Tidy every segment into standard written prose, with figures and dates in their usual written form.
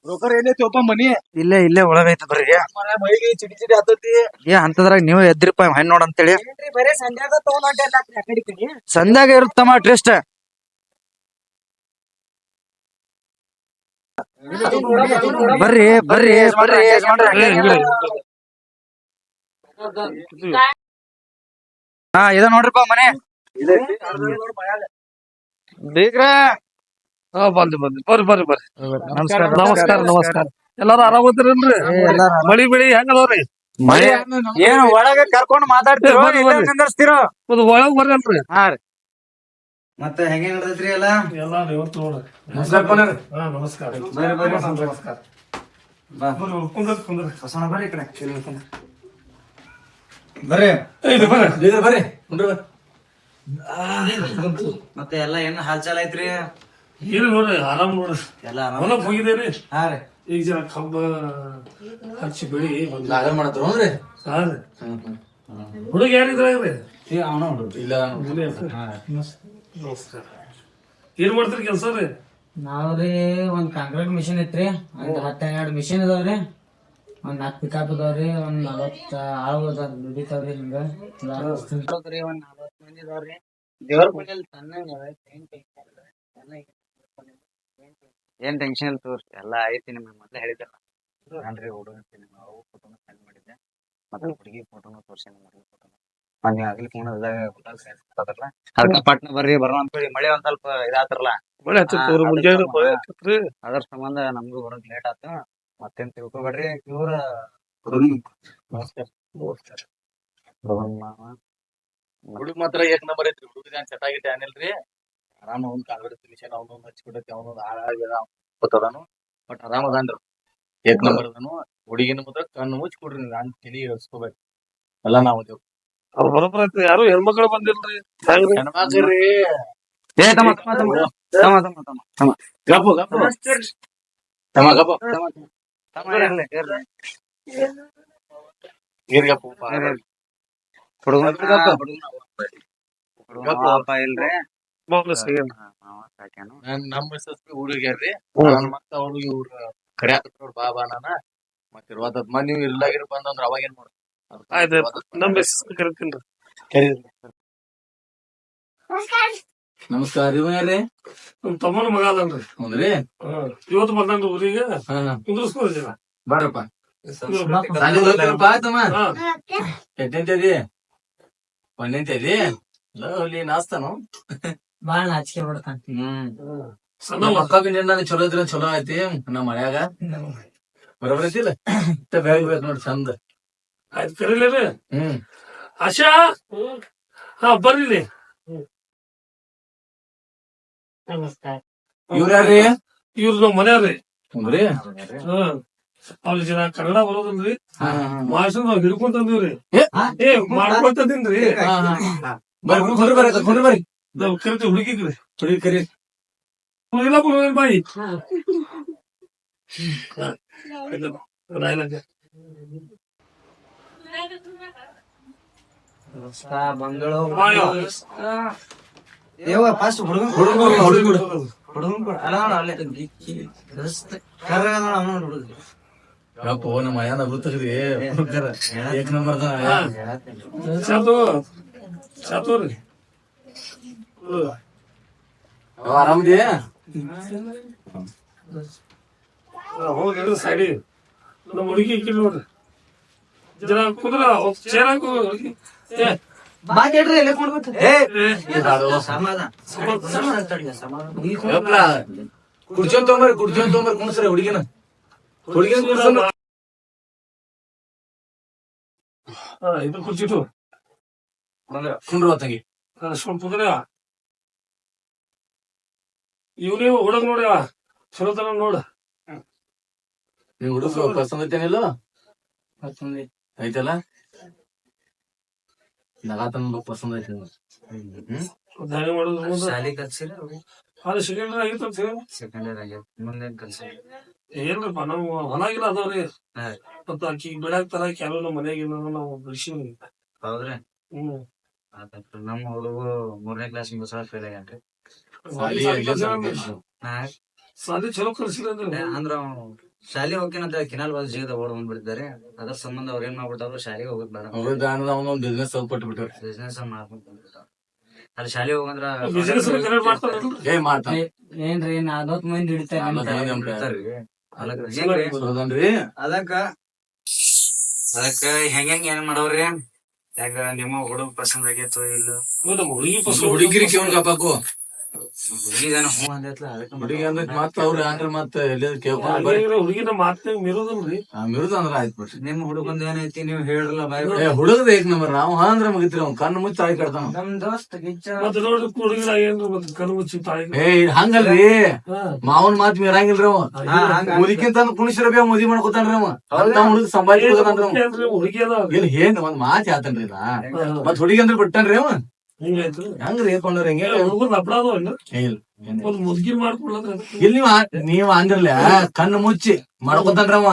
Broker ಏನೈತಿ ಒಬ್ಬ ಮನಿ ಇಲ್ಲೇ ಇಲ್ಲೇ ಒಳಗೈತಿ ಬರ್ರಿ. ಮೈಗೆ ಚಿಡಿ ಚಿಡಿ ಹತ್ತತಿ. ಅಂತದ್ರಾಗ ನೀವು ಎದ್ರಿಪ್ಪ ಹೆಣ್ ನೋಡ್ ಅಂತೇಳಿ. ಬರೇ ಸಂಧ್ಯಾಗ ತಗೊಂಡ್ ಸಂಧ್ಯಾಗ ಇರುತ್ತಮ್ಮ ಟ್ರಿಸ್ಟ್. ಬರ್ರಿ ಬರ್ರಿ ಬರ್ರಿ ಹಾ ಇದ ನೋಡ್ರಿಪ್ಪ ಮನೆ ಬೇಕ್ರ. ಬಂದಿ ಬರ್ರಿ ಬರ್ರಿ ಬರ್ರಿ. ನಮಸ್ಕಾರ ನಮಸ್ಕಾರ ನಮಸ್ಕಾರ. ಎಲ್ಲಾರು ಆರಾಮದಿರಲ್ರಿ? ಮಳಿ ಬೆಳಿ ಹೆಂಗ ಅದಾವ್ರಿ? ಮಳೆ ಏನ್ ಒಳಗ ಕರ್ಕೊಂಡ್ ಮಾತಾಡ್ತಿರೋ ನಿಂದರ್ಸ್ತಿರೋ? ಒಳಗ್ ಬರ್ರಲ್ರಿ. ಹಾ ರೀ ಮತ್ತೆ ಹೆಂಗೆ ನಡೆದ್ರಿ ಎಲ್ಲ? ಎಲ್ಲಾರು ಇವತ್ತು ನೋಡ್ರಿ. ನಮಸ್ಕಾರ ನಮಸ್ಕಾರ. ಬರ್ರಿ ಬರ್ರಿ ನಮಸ್ಕಾರ. ಕುಂದ್ರಿ ಬಸಣ್ಣ ಬರ್ರಿ ಈ ಕಡೆ ಬರ್ರಿ ಬರ್ರಿ. ಮತ್ತೆ ಎಲ್ಲ ಏನ್ ಹಾಲ್ ಚಾಲ್ ಐತ್ರಿ? ಏನು ನೋಡ್ರಿ ಆರಾಮ್ ನೋಡ್ರಿ. ಎಲ್ಲ ಹೊಲಕ್ ಹೋಗಿದೇರಿ. ಹಾ ರೀ ಈಗ ಜರ ಕಬ್ಬ ಹಚ್ಚಿ ಬೆಳಿ ಲಾಗಲ್ ಮಾಡತ್ರಿ. ಹಾ ರೀ. ಹುಡುಗ ಯಾರಿದ್ರಾಗ್ರಿ? ಇಲ್ಲ ನಮಸ್ಕಾರ. ಏನ್ ಮಾಡ್ತೀರಿ ಕೆಲ್ಸ ರೀ? ನಾವ್ರಿ ಒಂದ್ ಕಾಂಕ್ರೀಟ್ ಮಿಷಿನ್ ಐತ್ರಿ. ಒಂದ್ 10-12 ಮಿಷಿನ್ ಇದಾವ್ರಿ. ಒಂದ್ 4 ಪಿಕಪ್ ಇದಾವ್ರಿ. ಒಂದ್ 40 ಆಳು ದುಡಿತಾವ್ರಿ. ಹಿಂಗ ಒಂದ್ 40 ಮಂದಿ ಇದಾವ್ರಿ. ದೇವ್ರ ಮನೇಲಿ ಏನ್ ಟೆನ್ಷನ್ ಇಲ್ಲ ತೋರ್ಸಿ ಎಲ್ಲ ಐತಿ. ನಿಮ್ಗೆ ಮೊದ್ಲೇ ಹೇಳಿದ್ದಲ್ಲ ನಾನ್ರಿ ಹುಡುಗ ಫೋಟೋನ ಸೆಂಡ್ ಮಾಡಿದ್ದೆ. ಮತ್ತೆ ಹುಡುಗಿ ಫೋಟೋನು ತೋರ್ಸಿ ಹುಡುಗಿ ಫೋಟೋನ ಮೊನ್ನೆ ಆಗ್ಲಿ ಫೋನ್ ಅದಕ್ಕೆ ಪಟ್ನ ಬರ್ರಿ ಬರೋಣ ಅಂತೇಳಿ. ಮಳೆ ಒಂದ್ ಸ್ವಲ್ಪ ಇದಾತ್ರಲ್ಲ ಮಳೆ ಹತ್ತಿರ ಮುಂಜಾನೆ ಮಳೆ ಹತ್ತತ್ರಿ. ಅದ್ರ ಸಂಬಂಧ ನಮ್ಗೂ ಬರೋದ್ ಲೇಟ್ ಆತು. ಮತ್ತೇನ್ ತಿಳ್ಕೊಬೇಡ್ರಿ. ಇವ್ರ ಹುಡುಗಿ ನಮಸ್ಕಾರ. ಹುಡುಗ ಮಾತ್ರ ಏಕ್ ನಂಬರ್ ಐತ್ರಿ. ಹುಡುಗ ಚಟ ಗಿಟ ಏನಿಲ್ರಿ. ಆರಾಮ ಒಂದ್ ಕಾಂಗ್ರೆಸ್ ಮಿಷನ್ ಅವನೊಂದ್ ಹಚ್ಚಿಬಿಡತಿ. ಅವನೊಂದ್ ಹಾಳಾಗ್ಯದಾನು ಬಟ್ ಆರಾಮ ಅದಾನ್ರಿ. ಏಕ್ ನಂಬರ್ ಅದಾನು. ಹುಡುಗಿನ ಮಾತ್ರ ಕಣ್ಣು ಮುಚ್ಚಿ ಕೊಡ್ರಿ. ನಾನ್ ತಲಿ ಹಚ್ಕೋಬೇಕು ಎಲ್ಲ ನಾವ್ ಅದೇವ್. ಅವ್ರು ಬರೋಬ್ಬರ ಐತ್ರಿ. ಯಾರು ಹೆಣ್ಮಕ್ಳು ಬಂದಿಲ್ರಿ. ಹೆಣ್ಮಕ್ಳ್ರಿ ಏ ತಮ್ಮ ತಮ್ಮ ತಮ್ಮ ತಮ್ಮ ತಮ್ಮ ತಮ್ಮ ತಮ್ಮ ಗಪ್ಪು ಗಪ್ಪು ತಮ್ಮ ಗಪ್ಪು ತಮ್ಮ ಇರ್ಲಿ ಇರ್ಲಿ ಗೀರ್ಗಪ್ಪು ಹುಡುಗನ ಗಪ್ಪು ಅಪ್ಪ ಇಲ್ರಿ. ಸಾಕ್ಯಾನು ನಮ್ಮ ಮಿಸ್ಸಸ್ ಹುಡುಗ್ಯಾರ್ರಿ. ಮತ್ತ ಅವ್ರು ಇವ್ರ ಕರ್ಯಾಕತ್ರ ಬಾ ನಾನ ಮತ್ತೆ ಇರುವತ್ ಮನ್ ನೀವು ಇರ್ಲಾಗಿರ್ ಬಂದಂದ್ರ ಅವಾಗ ಏನ್ ಮಾಡ? ಆಯ್ತು ನಮ್ ಮಿಸ್ಸಸ್ ಕರಿತೀನ್ರಿ. ನಮಸ್ಕಾರ. ಇವ ಯಾರ್ರಿ? ನಮ್ ತಮ್ಮನ ಮಗ ಅದನ್ರಿ. ಹೌದ್ರಿ. ಇವತ್ತು ಬಂದನ್ರಿ ಊರಿಗೆ. ಕುಂದ್ರಸ್ಕೊರಿ ಜನ ಬಾಡ್ರಪ್ಪ. ಎಟ್ಟೆಂತದಿ? ಒಂದೆಂತದಿ? ಅಲ್ಲಿ ನಾಸ್ತಾನು ಬಾಳ ನಾಚಿಕೆ ಬಿಡ್ತಾನ. ಮಕ್ಕ ಚಲೋ ಇದ್ರ ಚಲೋ ಐತಿ. ನಮ್ಮ ಮಳ್ಯಾಗ ಬರೋಬರ್ ಐತಿಲ್ಲ. ಬ್ಯಾಗ್ ಬೇಕು ನೋಡಿ ಚಂದ. ಆಯ್ತು ಕರೀಲಿ. ಆಶಾ ಹಾ ಬರ್ರಿ. ನಮಸ್ಕಾರ. ಇವ್ರ ಯಾರ್ರಿ? ಇವ್ರು ನಮ್ ಮನ್ಯಾರ್ರಿ. ಹೌದ್ರಿ. ಅವ್ರ ಜನ ಕನ್ನಡ ಬರೋದಲ್ರಿ. ಮಾಸ್ಟರ್ ನಾವ್ ಹಿಡ್ಕೊಂತಂದಿವ್ರಿ. ಏ ಮಾಡ್ಕೊಂತಂದಿನ್ರಿ. ಬರ್ರಿ ನಾವ್ ಕರಿತೀವಿ ಹುಡುಗಿಗ್ರಿ. ಹುಡುಗಿ ಕರಿ. ಇಲ್ಲ ಬಾಯಿ ಬಂಗಳು ಫಸ್ಟ್ ಹುಡುಗನ್ ಯಪ್ಪೋ ನಮ್ಮ ಮಯಾನ ಗೊತ್ತದ್ರಿ. ಏಕ್ ನಂಬರ್ ಚಾತೋರಿ ಆರಾಮದಿ? ಹೋಗಿ ಸೈಡಿ ನಮ್ಮ ಹುಡುಗಿ ಕಿಲ್ ನೋಡ್ರಿ. ಜನ ಕುಂದ್ರ ಚೇರ್ ಹಾಕು. ಕುಡ್ಚೊಂದ್ ತೊಗೊಂಬರ್ ಕುಣ್ಸ್ರಿ ಹುಡುಗಿನ. ಹುಡುಗಿನ ಇದು ಕುರ್ಚಿಟ್ಟು ಕುಂಡ್ರ ತಂಗಿ. ಕುಂದ್ರ ಇವ್ ನೀವು ಹುಡುಗ ನೋಡ್ಯವ ಚಲೋ ತರ ನೋಡ. ನೀವ್ ಹುಡುಗ ಪಸಂದ್ ಐತೇನಿಲ್ಲ? ಐತಲ್ಲ ನಗಾತನ ಪಸಂದ್ ಐತಿ. ದಾಳಿ ಮಾಡೋದು ಶಾಲಿ ಕಲ್ಸಿರ ಅದು ಸೆಕೆಂಡ್ ಇಯರ್ ಆಗಿತ್ತು ಅಂತ ಹೇಳಿ. ಸೆಕೆಂಡ್ ಇಯರ್ ಆಗ್ಯಾವ. ಮುಂದೇನ್ ಕಲ್ಸಿರಿ? ಏನ್ರಪ್ಪ ನಾವು ಹೊಲಾಗಿಲ್ಲ ಅದಾವ್ರಿ. ಮತ್ತ ಆಕಿ ಬೆಳ್ಯಾಕ್ ತರಾಕಿ ಯಾರು ನಮ್ಮ ಮನ್ಯಾಗ ನಾವು ಬೆಳ್ಸಿವಿ. ಹೌದ್ರಿ. ನಮ್ಮ ಹುಡುಗ 3ನೇ ಕ್ಲಾಸ್ ಫೇಲ್ ಆಗ್ಯಾನ್ರಿ. ಸಾಲಿ ಚಲೋ ಕಲ್ಸಿಲ್ಲ ಅಂದ್ರ ಶಾಲೆ ಹೋಗ್ತೇನಂತ ಕಿನಾಲ್ ಬಾಜು ಜೀವದ ಓಡ್ ಬಂದ್ಬಿಟ್ಟಿದ್ದಾರೆ. ಅದ್ರ ಸಂಬಂಧ ಅವ್ರ ಏನ್ ಮಾಡ್ಬಿಟ್ಟವ್ರು, ಶಾಲೆಗೆ ಹೋಗೋದ್ ಬೇಡ, ಅವನೊಂದ್ ಬಿಸ್ನೆಸ್ ಕೊಟ್ಟು ಬಿಟ್ಟಾರ. ಬಿಸ್ನೆಸ್ ಮಾಡ್ಕೊಂಡ್ ಬಂದ್ಬಿಟ್ಟಾರ. ಅಲ್ಲಿ ಶಾಲೆ ಹೋಗಂದ್ರ ಬಿಸಿನೆಸ್ ಮಾಡ್ತಾರಲ್ರಿ. ಮಾಡ್ತಾನ ಏನ್ರಿ 40 ಮಂದಿ ಹಿಡಿತಾರ. ಹೌದನ್ರಿ. ಅದಕ್ಕ ಹೆಂಗ್ ಏನ್ ಮಾಡವ್ರಿ? ಯಾಕ ನಿಮ್ಮ ಹುಡುಗ ಪಸಂದ್ ಆಗೈತೋ ಇಲ್ಲ? ಹುಡುಗಿರಿ ಕೇವನ್ ಕಾಪಾಕು ಹುಡುಗಿದಾನ ಹೂ ಅಂದೈತ್ಲ, ಅದಕ್ಕ ಹುಡುಗಿ ಅಂದ್ರೆ ಮತ್ತ ಅವ್ರ ಅಂದ್ರೆ ಮತ್ತ ಎಲ್ಲಿ ಕೇಳ್ಕೊಂಡ್ ಬರ್ರಿ ಹುಡುಗಿನ ಮಾತ ಮಿರೋದಲ್ರಿ. ಮಿರುದ ಅಂದ್ರ ಆಯ್ತು ಬಿಡ್ರಿ. ನಿಮ್ ಹುಡುಗಂದ ಏನೈತಿ ನೀವ್ ಹೇಳ್ರಲ್ಲ ಬಾಯ್. ಹುಡುಗದ ಏಕ್ ನಂಬರ್ ನಾವ್ ಅಂದ್ರ ಮುಗಿತ್ರಿ. ಅವ್ನ ಕಣ್ಣು ಮುಚ್ಚಿ ತಾಳಿ ಕಟ್ತಾನ. ನಮ್ ದೋಸ್ತ ಗಿಚ್ಚ ಮತ್ತೆ ನೋಡ್ರಿ ಹುಡುಗಿನ ಏನ್ರಿ ಮತ್ತೆ ಕರು ಮುಚ್ಚಿ ತಾಯಿ. ಹಂಗಲ್ರಿ, ಮಾವನ್ ಮಾತ್ ಮೀರಂಗಿಲ್ರಿ ಅವ. ಮುದಿಕ್ಕಿಂತ ಕುಣಿಸಿರ ಮದುವೆ ಮಾಡ್ಕೊತಾನ್ರಿ ಅವ. ಹುಡುಗ ಸಂಭಾಳಿಸ್ಕೊತಾನ್ರಿ ಅವ. ಹುಡುಗಿ ಅದ ಇಲ್ಲಿ ಏನ್ ಒಂದ್ ಮಾತ್ ಹೇಳ್ತಾನ್ರಿ ನಾ. ಮತ್ ಹುಡುಗಿ ಅಂದ್ರೆ ಬಿಟ್ಟಾನ್ರಿ ಅವ. ಹಿಂಗಾಯ್ತು ಹಂಗ್ರಿ ಹೇಳ್ಕೊಂಡ್ರ ಹೆಂಗೆ ಹುಡುಗರ್ ಲಪಡಾದ ಇಲ್ಲ ಒಂದ್ ಮುದ್ಗಿ ಮಾಡ್ಕೊಳ್ಳೋದ್ರ. ಇಲ್ಲಿ ನೀವ್ ಅಂದ್ರಲ್ಲ ಕಣ್ಣು ಮುಚ್ಚಿ ಮಾಡ್ಕೊತಾನ್ರಿ ಅವ.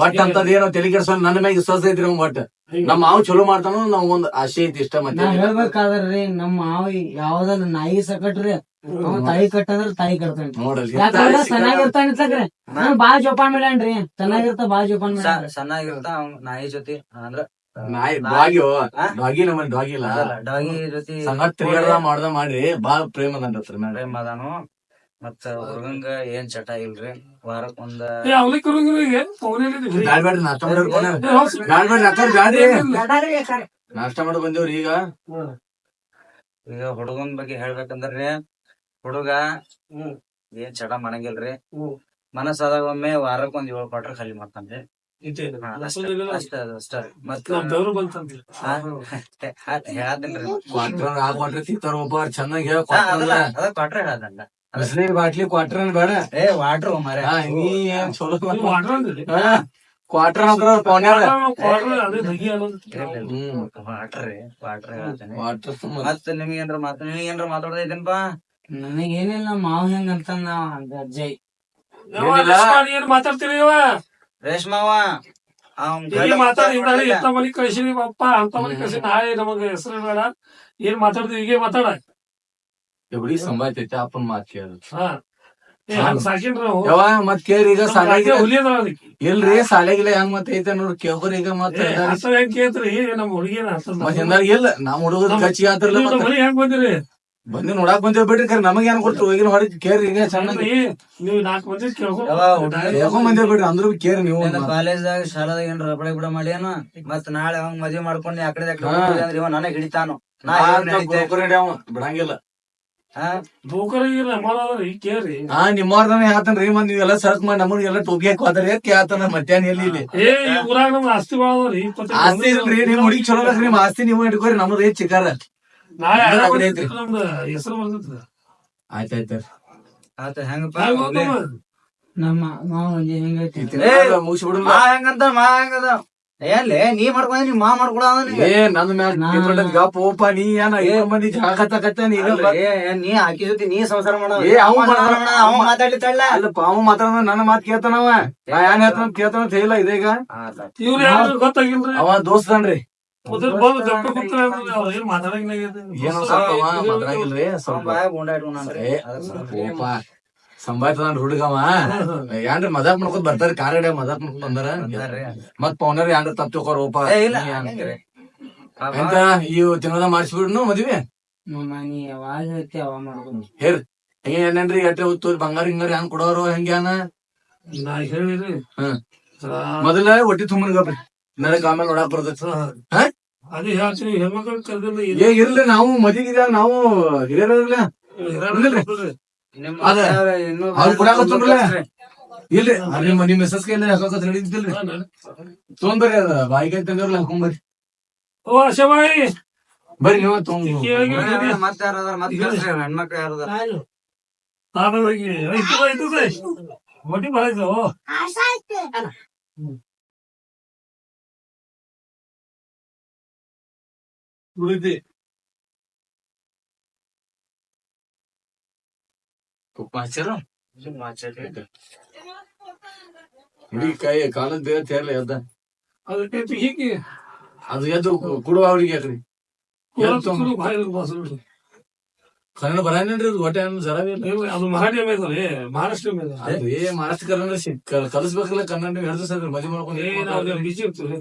ಒಟ್ಟ ಅಂತದ್ ಏನೋ ತಲೆ ಕೆಡ್ಸೋನ್ ನನ್ನ ಮ್ಯಾಗ ವಿಶ್ವಾಸ ಐತ್ರಿ ಅವ್. ಒಟ್ಟ ನಮ್ಮ ಮಾವು ಚಲೋ ಮಾಡ್ತಾನೋ ನಾವ್ ಒಂದ್ ಆಸೆ ಐತಿ ಇಷ್ಟ. ಮತ್ತೆ ನಾ ಹೇಳ್ಬೇಕಾದ್ರಿ ನಮ್ಮ ಮಾವ ಯಾವ್ದಲ್ಲ ನಾಯಿ ಸಕಟ್ರಿ ಅವ ತಾಯಿ ಕಟ್ಟಂದ್ರ ತಾಯಿ ಕಟ್ತಾನ್ರಿ. ನೋಡಲ್ರಿ ಯಾಕಂದ್ರ ಚೆನ್ನಾಗಿರ್ತಾನ ಇತ್ಲಾಕ್ರಿ. ನಾನ್ ಬಾಳ್ ಜೋಪಾನ್ ಮಾಡ್ಯಾನ್ರಿ. ಚೆನ್ನಾಗಿರ್ತ ಬಾಳ್ ಜೋಪಾನ್ ಮಾಡ್ಯಾನ್ರಿ. ಸಣ್ಣಾಗಿರ್ತ ಅವ್ನ ನಾಯಿ ಜೊತೆ ಅಂದ್ರ ನಾಯಿ ಡಾಗಿ ನಮ್ಮಲ್ಲಿ ಡಾಗಿ ಇಲ್ಲ. ಡಾಗಿ ಜೊತೆ ಸಂಗಟ್ ತಿರ್ಗಾಡ್ದ ಮಾಡ್ದ ಮಾಡ್ರಿ ಬಾಳ ಪ್ರೇಮ ಅದಂತ್ರಿ ಮೇಡಮ್. ಪ್ರೇಮ ಅದಾನು. ಮತ್ತ ಹುಡುಗಂಗ ಏನ್ ಚಟ ಇಲ್ರಿ. ವಾರಕ್ ಒಂದ ಅವನಿಗೆ ಕರುಗಿರಿಗೆ ಫೋನಲ್ಲಿ ಬ್ಯಾಡ್ರಿ ನಾಷ್ಟ ಮಾಡೋರ್ ಬ್ಯಾಡ್ರಿ ಅಕ್ಕಾರ ಬ್ಯಾಡ್ರಿ ನಾಷ್ಟ ಮಾಡೋ ಬಂದೇವ್ರಿ ಈಗ. ಈಗ ಹುಡುಗನ್ ಬಗ್ಗೆ ಹೇಳ್ಬೇಕಂದ್ರಿ, ಹುಡುಗ ಏನ್ ಚಟ ಮಾಡಂಗಿಲ್ರಿ. ಮನಸ್ಸಾದಾಗ ಒಮ್ಮೆ ವಾರಕ್ ಒಂದ್ 7 ಕ್ವಾರ್ಟರ್ ಖಾಲಿ ಮಾಡ್ತಾನ್ರಿ. ಅಷ್ಟ ಮತ್ತ ಹೇಳಾತೇನ್ರಿ ಕ್ವಾರ್ಟರ್ ತಿಂತಾರ ಒಬ್ಬ ಚೆನ್ನಾಗಿ ಅದ ಕ್ವಾರ್ಟರ್ ಹೇಳದಂಡ. ಬಿಸ್ನೀರ್ ಬಾಟ್ಲಿ ಕ್ವಾರ್ಟರ್ ಬೇಡ. ವಾಟ್ರ್ ಮರ ನೀ ಏನ್ ಚಲೋ ಕ್ವಾರ್ಟರ್ ಅಂದ್ರ ಪೌನ್ಯಾರ ವಾಟ್ರ್ ಹೇಳ್ತೇನೆ. ಮತ್ತ ನಿಮ್ಗೇನ್ರ ಮಾತಾಡೋದೈತೇನಪಾ? ನನಗೇನಿಲ್ಲ ಮಾವ ಹೆಂಗ್ ಅಂತ ನಾವ್ ಅಜ್ಜಯ್ ಏನ್ ಮಾತಾಡ್ತೀರಿ ಇವ ರೇಷ್ಮಾವ ಮಾತಾಡಿ ಎಂತ ಮನಿ ಕಳ್ಸಿರಿ ಅಪ್ಪ ಅಂತ ಮನಿ ಕಳ್ಸಿ ನಾಳೆ ನಮಗ ಹೆಸರು ಬೇಡ. ಏನ್ ಮಾತಾಡ್ತೀವಿ ಈಗ ಮಾತಾಡ ಎಬ್ಡಿ ಸಂಭಾಯ್ತೈತಿ ಅಪ್ಪನ್ ಮಾತ್ ಕೇಳ. ಸಾಕಿನ್ರಿ ಯಾವ ಮತ್ ಕೇಳ್ರಿ ಈಗ ಸಾಲಾಗಿ ಹುಲಿ ಅದಾವ ಅದಕ್ಕೆ. ಇಲ್ರಿ ಸಾಲಾಗಿಲ್ಲ ಹೆಂಗ್ ಮತ್ ಐತೆ ನೋಡ್ರಿ ಕೇಳ್ಕೊರಿ ಈಗ ಮತ್ ಹೆಂಗ್ ಕೇಳ್ತ್ರಿ ನಮ್ ಹುಡುಗಿನ ಹಿಂದಾಗ ಇಲ್ಲ ನಮ್ ಹುಡುಗದ ಕಚ್ಚಿಗೆ ಆತಿರ್ಲ ಮನಿ ಹೆಂಗ್ ಬಂದಿರಿ? ಬಂದಿ ನೋಡಾಕ್ ಬಂದೇವ್ ಬಿಡ್ರಿ. ಕರೆ ನಮಗ್ ಏನ್ ಕೊಡ್ತು ಹೋಗಿನ ಹೊರಗೆ ಕೇಳ್ರಿ ಈಗ ಚೆನ್ನಾಗಿ ನೀವ್ 4 ಮಂದಿ ಕೇಳ್ಕೊಂಡ್ ಬಂದೇವ್ ಬಿಡ್ರಿ. ಅಂದ್ರು ಕೇರಿ ನೀವು ಕಾಲೇಜ್ದಾಗ ಶಾಲಾದಾಗ ಏನ್ರ ರಬಡ ಗಿಡ ಮಾಡಿ ಏನ ಮತ್ ನಾಳೆ ಅವಂಗ್ ಮದ್ವಿ ಮಾಡ್ಕೊಂಡು ಆ ಕಡೆ ಇವ ನನಗ್ ಹಿಡಿತಾನು. ಬಿಡಂಗಿಲ್ಲ ಕೇಳ್ರಿ. ನಿಮ್ಮವ್ರದನ ಹೇಳ್ತಾನ್ರಿ. ಮತ್ ನೀವೆಲ್ಲ ಸರ್ಚ್ ಮಾಡಿ ನಮಗೆಲ್ಲ ಟೋಪಿ ಹಾಕಿ ಹೋದ್ರಿ ಕೇಳ್ತಾನ ಮಧ್ಯಾಹ್ನ ಎಲ್ಲಿ ಇಲ್ಲಿ ಊರಾಗ ನಮ್ಗೆ ಆಸ್ತಿ ಬಾಳದ್ರಿ. ಆಸ್ತಿ ಇಲ್ರಿ ನಿಮ್ ಹುಡುಗಿ ಚಲೋ ಬೇಕ್ರಿ. ನಿಮ್ ಆಸ್ತಿ ನೀವು ಇಟ್ಕೋರಿ ನಮ್ದು ಏನ್ ಚಿಕ್ಕಾರ. ನಾಳೆ ನಮ್ದು ಹೆಸರು ಬರ್ತೈತ್ರಿ. ಆಯ್ತಾಯ್ತ ಹೆಂಗಪ್ಪ ನಮ್ಮ ಮಾವ ಹೆಂಗೈತಿ ಮುಗಿಸ್ಬಿಡ ಹೆಂಗಂತ ಮಾ ಹೆಂಗದ ಏನ್ಲೇ ನೀ ಮಾಡ್ಕೊಂಡ ನೀ ಮಾ ಮಾಡ್ಕೊಳ ನನ್ನ ಮ್ಯಾಗ ಗಪ್ ಓಪ ನೀ ಏನ ಮಂದಿ ಜಾಗತ್ತ ನೀ ಆಕಿ ಜೊತೆ ನೀ ಸಂಸಾರ ಮಾಡ ಅವ ಮಾತಾಡ್ಲಿತ್ತಲ್ಲ ಅಲ್ಲಪ್ಪ ಅವ ಮಾತಾಡ ನನ್ನ ಮಾತ್ ಕೇಳ್ತಾನವ. ನಾ ಏನ್ ಹೇಳ್ತಾನ ಕೇಳ್ತಾನ ಹೇಳಿಲ್ಲ ಇದೀಗ. ಇವ್ರು ಯಾರು ಗೊತ್ತಾಗಿಲ್ರಿ. ಅವ ದೋಸ್ತನ್ರಿ ಏನ್ ಮಾತಾಡಂಗಿಲ್ಲ. ಏನೋ ಸ್ವಲ್ಪ ಮಾತಾಡಂಗಿಲ್ರಿ. ಓಪ ಸಂಭಾಯ್ತದ ಹುಡುಗವ ಏನ್ರಿ ಮಜಾಕ್ ಮಾಡ್ಕೊತ ಬರ್ತಾರ. ಕಾರಡೆ ಮಜಾಕ್ ಮಾಡ್ಕೊಂಡ್ ಬಂದಾರ. ಮತ್ ಪೌನರ್ ಏನ್ರ ತಪ್ಪ ತಗೋರೋಪ ಎಂತ ಇವ್ ತಿನ್ನೋದ ಮಾಡಿಸ್ಬಿಡ್ನು ಮದ್ವೆ ನೀ ಯಾವಾಗ ಹೇಳ್ತಿ ಅವ ಮಾಡ್ಕೊಂಡು ಹೇರ್ ಏನೇನ್ರಿ ಎಟ್ಟೆ ಹೊತ್ತು ಬಂಗಾರ ಹಿಂಗಾರ ಹೆಂಗ್ ಕೊಡೋರು ಹೆಂಗ್ಯಾನ ನಾ ಹೇಳಿರಿ. ಮೊದಲ ಒಟ್ಟಿ ತುಂಬನ್ ಗಪ್ರಿ ನಡಕ್ ಆಮೇಲೆ ನೋಡಾಕ್ ಬರ್ತೈತಿ. ಅದೇ ಹೇಳ್ತೀನಿ ಹೆಣ್ಮಕ್ಳು ಕರ್ದಿಲ್ಲ ಇರ್ಲಿ ನಾವು ಮದ್ವಿಗ ನಾವು ಹಿರಿಯರಲ್ಲ ಅವ್ರು ಕೊಡಾಕತ್ತನ್ರಲ್ಲ. ಇಲ್ರಿ ನಿಮ್ ಮೆಸಸ್ ಕೈಲಿ ಹಾಕೋಕತ್ ನಡೀತಿಲ್ರಿ. ತೊಗೊಂಬರ್ರಿ ಅದ ಬಾಯಿಗೆ ತಂದಿವ್ರಲ್ಲ ಹಾಕೊಂಬರ್ರಿ. ಓ ಅಶಮಾಯಿ ಬರ್ರಿ ನೀವು ತೊಗೊಂಡ್ ಮತ್ತೆ ಯಾರ ಹೆಣ್ಮಕ್ಳು ಯಾರದ ಒಟ್ಟಿ ಬಾಯ್ತು ಉಳಿದಿ ಹುಡುಗಿ ಕೈ ಕಾಲದ ಬೇಗ ತೇರ್ಲಿ ಅದ ಅದಕ್ಕೆ ಹೀಗೆ ಅದು ಎದ್ದು ಕೊಡುವ ಅವ್ರಿಗೆ ಯಾಕ್ರಿ ಕನ್ನಡ ಬರಾನೇನ್ರಿ ಹೊಟ್ಟೆ ಅನ್ನ ಜರ ಬಿ ಇಲ್ಲ. ಅದು ಮರಾಠಿ ಮೇದ್ರಿ ಮಹಾರಾಷ್ಟ್ರ ಮೇದ ಅಲ್ರಿ ಮಹಾರಾಷ್ಟ್ರ ಕನ್ನಡ ಕಲಿಸ್ಬೇಕಲ್ಲ ಕನ್ನಡ ಹೇಳ್ದು ಸರ್ ಮದ್ವೆ ಮಾಡ್ಕೊಂಡು ಬಿಜಿ ಇರ್ತೀವಿ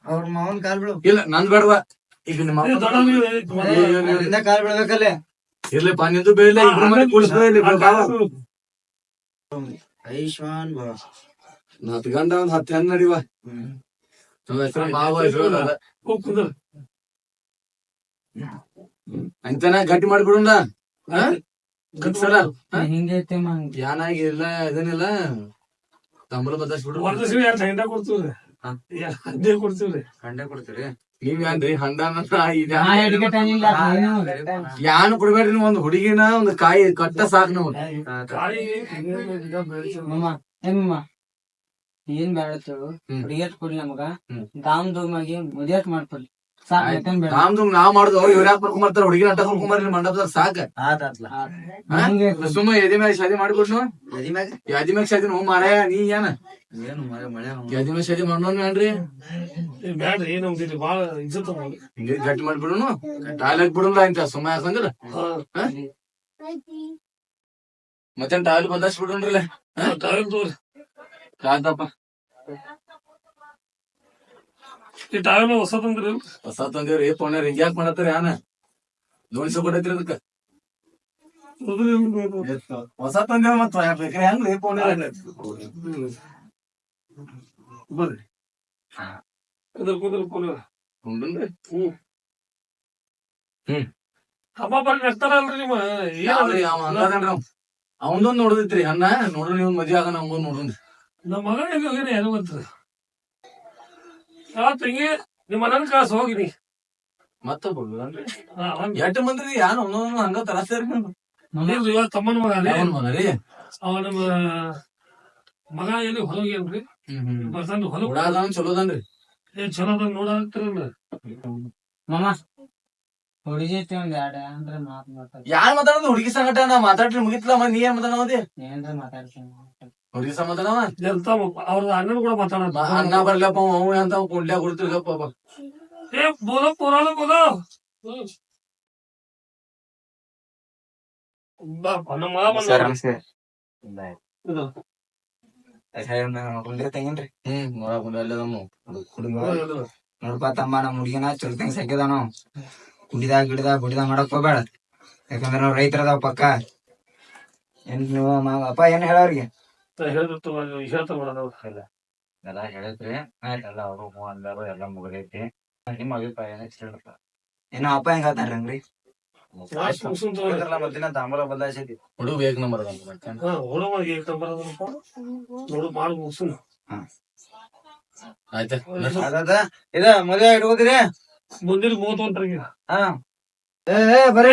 ಅವ್ರ ಮಾವನ್ ಕಾಲ್ ಬಿಡು ಇಲ್ಲ ನಂದ್ ಬೇಡವಾ ಈಗ ನಿಮ್ಮ ಕಾಲ್ ಬಿಡ್ಬೇಕಲ್ಲೇ ಇರ್ಲಿಪ್ಪ ನಿಂದು ಬೇಡ ಇಬ್ರು ಮಂದಿ ಕೂಡಿಸ್ಬೇಡಿ ಐಶ್ವಾನ್ ಬಾ 4 ಗಂಟೆ 10 ಹೆಣ್ಣು ನಡಿವ ಮಾವ ಅಂತನ ಗಟ್ಟಿ ಮಾಡ್ಬಿಡುಣ ಸರ ಹಿಂಗೈತೆ ಯಾನಾಗಿ ಇಲ್ಲ ಇದನ್ನಿಲ್ಲ ತಂಬಳ ಬದಲಾಯಿಸ್ಬಿಡು ಹಂಡ ಕೊಡ್ತೀವ್ರಿ ಹಂಡೆ ಕೊಡ್ತೀವ್ರಿ ಹಂಡೆ ಕೊಡ್ತೀರಿ ನೀವ್ ಏನ್ರಿ ಹಂಡನ ಯಾನು ಕೊಡ್ಬೇಡ್ರಿ ನೀವು ಒಂದ್ ಹುಡುಗಿನ ಒಂದ್ ಕಾಯಿ ಕಟ್ಟ ಸಾಕ್ ನಾವು ಏನ್ ಬೇಡ ಹುಡುಗಿಯಟ್ ಕೊಡ್ಲಿ ನಮಗ ದಾಮ್ ದೂಮಾಗಿ ಮುದಿಯಟ್ ಮಾಡ್ಕೊಡ್ಲಿ ಸಾಕ್ ನಮ್ದು ನಾವ್ ಮಾಡುದು ಇವ್ರ ಯಾಕೆ ಕರ್ಕೊಂಬರ್ತಾರ ಹುಡುಗಿನ ಅಟ್ಟ ಕರ್ಕೊಂಬರ್ಲಿ ಮಂಡಪದಾಗ ಸಾಕ ಸುಮ್ಮ ಎದಿ ಮ್ಯಾಗ ಶಾದಿ ಮಾಡ್ಕೊಟ್ನು ಯಾದಿ ಮ್ಯಾಗ ಶಾದಿ ನೋ ಮಾರಾಯ ನೀ ಏನ ಯಾದಿ ಮ್ಯಾಗ ಶಾದಿ ಮಾಡೋನ್ ಏನ್ರಿ ಬ್ಯಾಡ್ರಿ ನಮ್ದು ಬಾಳ ಇಜ್ಜತ್ ಹಿಂಗೆ ಗಟ್ಟಿ ಮಾಡ್ಬಿಡುನು ಟಾಯ್ಲೆಟ್ ಬಿಡುಲ್ಲ ಅಂತ ಸುಮ್ಮ ಯಾಕಂದ್ರ ಮತ್ತೆ ಟಾಯ್ಲೆಟ್ ಬದಲಾಯಿಸ್ಬಿಡುನ್ರಲ್ಲ ಟಾವೆಲ್ ತೋರಿ ಕಾಂತಪ್ಪ ಈ ಟಾವೆಲ್ ಹೊಸ ತಂದ್ರಿ ಹೊಸ ತಂದೇವ್ರಿ ಪೋಣ್ಯಾರ ಹಿಂಗ್ಯಾಕ್ ಮಾಡತ್ತಾರ ಯಾನ ನೋಡ್ಸ ಕೊಡತ್ರಿ ಅದಕ್ಕ ಹೊಸ ತಂದೇವ್ ಮತ್ತ ಬೇಕ್ರಿ ಹೆಂಗ್ರಿ ಪೋಣ್ಯಾರ ಬರ್ರಿ ಕುದ್ರ ಉಂಡ್ರಿ ಹಬ್ಬ ಬರ್ರಿ ನಗ್ತಾರಲ್ರಿ ನಿಮ್ಮ ಯಾವ್ರಿ ಅವ ಹಂಗದನ್ರಿ ಅವಂದೊಂದ್ ನೋಡದಿತ್ರಿ ಅನ್ನ ನೋಡ್ರಿ ನೀವು ಮದ್ವೆ ಆಗ ನಮ್ಗೊಂದ್ ನೋಡ್ರಿ ನಮ್ಮ ಮಗ ಎಲ್ಲಿ ಹೋಗಿನಿ ಏನು ಗೊತ್ತದ ತಂಗಿ ನಿಮ್ಮ ಮನನ್ ಕಾಸು ಹೋಗಿನಿ ಮತ್ತ ಬಿಡುದನ್ರಿ ಎಷ್ಟ್ ಮಂದಿ ಯಾರು ಒಂದೊಂದ್ ಹಂಗ ತರಸ್ತಾರಿ ಇವಾಗ ತಮ್ಮನ ಮಗ ಅದೇ ಮಗ ರೀ ಅವ ನಮ್ಮ ಮಗ ಎಲ್ಲಿ ಹೊಲೋಗ್ಯಾನ್ರಿ ಬರ್ತಾನ ಹೊಲ ಉಡಾದವನ್ ಚಲೋದನ್ರಿ ಚಲೋ ನೋಡಾಕ್ತಿರಲ್ಲ ಮಾಮ ಹುಡುಗಿ ಐತಿ ಒಂದ್ ಎರಡ್ ಅಂದ್ರೆ ಮಾತಾಡ್ತಾರೆ ಯಾರ್ ಮಾತಾಡೋದು ಹುಡುಗಿ ಸಂಗಟ ನಾ ಮಾತಾಡ್ರಿ ಮುಗಿತ್ಲ ನೀ ಏನ್ ಮಾತಾಡೋದಿ ಏನ್ರ ಮಾತಾಡ್ತೀನಿ ಹುಡುಗಿ ಸಮಾಧಾನವ ಅವ್ರ ಅಣ್ಣನ ಕೂಡ ಮಾತಾಡೋದು ಅನ್ನ ಬರ್ಲಪ್ಪ ಅವ ಅಂತ ಕುಂಡ್ಯಾ ಕೊಡ್ತಿರ್ಗಪ್ಪ ಏ ಬೋಲೋ ಪುರಾಣ ಬೋಲೋ ನಮ್ಮ ಮಗ ಬಂದ ತೆಗೇನ್ರಿ ಹುಡುಗ ನೋಡ್ಪಾ ತಮ್ಮ ನಮ್ ಹುಡ್ಗಿನ ಚೊಲ್ತಂಗ್ ಸಾಕಿದಾನು ಕುಡಿದಾಗ ಗಿಡದಾಗ ಬುಡಿದಾಗ ಮಾಡಕ್ ಹೋಗ್ಬೇಡ ಯಾಕಂದ್ರ ನಾವ್ ರೈತರದಾವ್ ಪಕ್ಕ ಏನ್ ನೀವು ಅಪ್ಪ ಏನ್ ಹೇಳವ್ರಿಗೆ ಹೇಳ್ತಾರ ಮಾಡೋದು ಎಲ್ಲ ಹೇಳಿದ್ರಿ ಎಲ್ಲ ಅವ್ರು ಹೂ ಅಂದಾರು ಎಲ್ಲ ಮುಗಿದೈತಿ ನಿಮ್ಮ ಅಭಿಪ್ರಾಯ ಹೇಳ್ತಾರ ಏನೋ ಅಪ್ಪ ಹೆಂಗ್ ಹೇಳ್ತಾರ್ರಿ ಮತ್ತಿನ ತಾಂಬೂಲ ಬದಲಾಯಿಸೈತಿ ಹುಡುಗ ಬೇಗ ನಂಬರ್ ನೋಡು ಮಾಡಿ ಮುಗಿಸು ಆಯ್ತಾ ಇದ ಮದ್ವೆ ಇಟ್ಕೋತೀರಿ ಮುಂದಿನ 31 ಹಾ ಬರ್ರಿ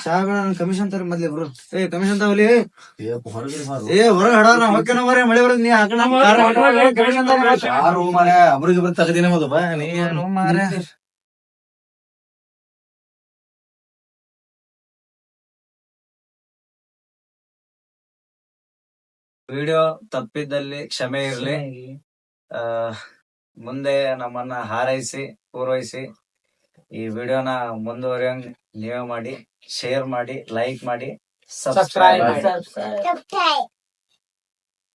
ಚಾ ಕಮಿಷನ್ ತರ ಮೊದ್ಲಿ ಬ್ರು ಕಮಿಷನ್ ತಗೊಲಿ ಹೊರಗೆ ಹಡ ಹೊಕ್ಕನ ಮರೆ ಮಳೆ ಬರೋದು ನೀ ಕಮಿಷನ್ ಅಬ್ರಿಗೆ ಬರ್ ತಗದಿನ ಮದಪ್ಪ ನೀ ಮಾರ ವಿಡಿಯೋ ತಪ್ಪಿದ್ದಲ್ಲಿ ಕ್ಷಮೆ ಇರ್ಲಿ ಮುಂದೆ ನಮ್ಮನ್ನ ಹಾರೈಸಿ ಪೂರೈಸಿ ಈ ವಿಡಿಯೋನ ಮುಂದುವರಿಯಂಗ್ ನೀವೇ ಮಾಡಿ ಶೇರ್ ಮಾಡಿ ಲೈಕ್ ಮಾಡಿ ಸಬ್ಸ್ಕ್ರೈಬ್ ಮಾಡಿ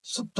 ಸುತ್ತ